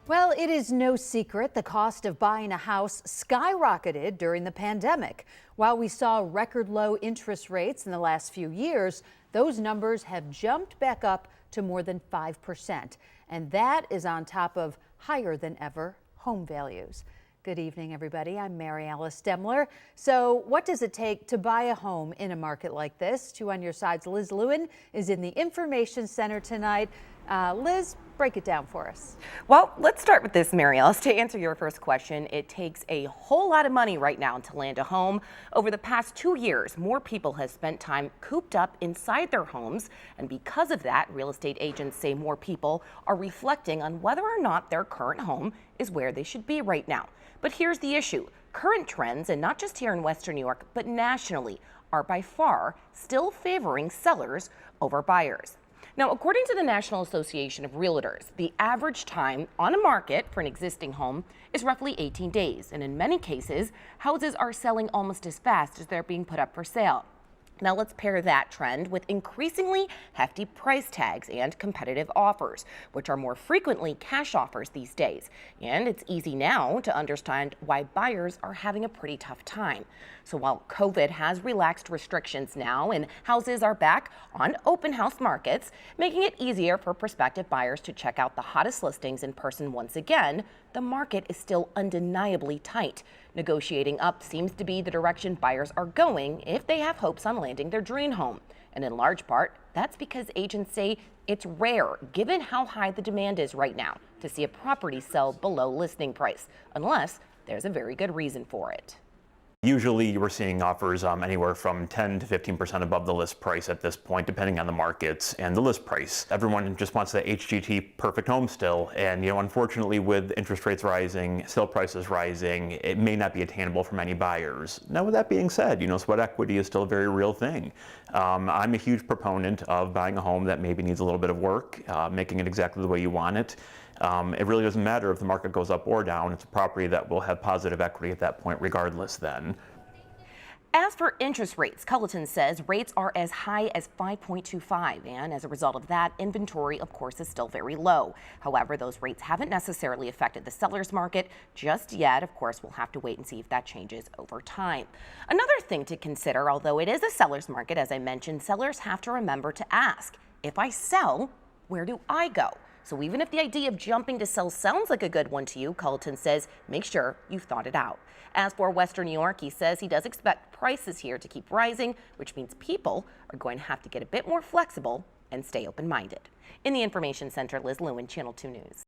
Well, it is no secret the cost of buying a house skyrocketed during the pandemic. While we saw record low interest rates in the last few years, those numbers have jumped back up to more than 5%. And that is on top of higher than ever home values. Good evening, everybody. I'm Mary Alice Demler. So what does it take to buy a home in a market like this? 2 on your sides. Liz Lewin is in the Information Center tonight. Liz, break it down for us. Well, let's start with this, Mary Alice. To answer your first question, it takes a whole lot of money right now to land a home. Over the past 2 years, more people have spent time cooped up inside their homes. And because of that, real estate agents say more people are reflecting on whether or not their current home is where they should be right now. But here's the issue. Current trends, and not just here in Western New York, but nationally, are by far still favoring sellers over buyers. Now, according to the National Association of Realtors, the average time on a market for an existing home is roughly 18 days. And in many cases, houses are selling almost as fast as they're being put up for sale. Now let's pair that trend with increasingly hefty price tags and competitive offers, which are more frequently cash offers these days. And it's easy now to understand why buyers are having a pretty tough time. So while COVID has relaxed restrictions now and houses are back on open house markets, making it easier for prospective buyers to check out the hottest listings in person once again, the market is still undeniably tight. Negotiating up seems to be the direction buyers are going if they have hopes on landing their dream home. And in large part, that's because agents say it's rare, given how high the demand is right now, to see a property sell below listing price, unless there's a very good reason for it. Usually we're seeing offers anywhere from 10 to 15% above the list price at this point, depending on the markets and the list price. Everyone just wants that HGT perfect home still. And, unfortunately, with interest rates rising, sale prices rising, it may not be attainable for many buyers. Now, with that being said, sweat equity is still a very real thing. I'm a huge proponent of buying a home that maybe needs a little bit of work, making it exactly the way you want it. It really doesn't matter if the market goes up or down. It's a property that will have positive equity at that point regardless then. As for interest rates, Culleton says rates are as high as 5.25, and as a result of that, inventory, of course, is still very low. However, those rates haven't necessarily affected the seller's market just yet. Of course, we'll have to wait and see if that changes over time. Another thing to consider, although it is a seller's market, as I mentioned, sellers have to remember to ask, if I sell, where do I go? So even if the idea of jumping to sell sounds like a good one to you, Culleton says, make sure you've thought it out. As for Western New York, he says he does expect prices here to keep rising, which means people are going to have to get a bit more flexible and stay open-minded. In the Information Center, Liz Lewin, Channel 2 News.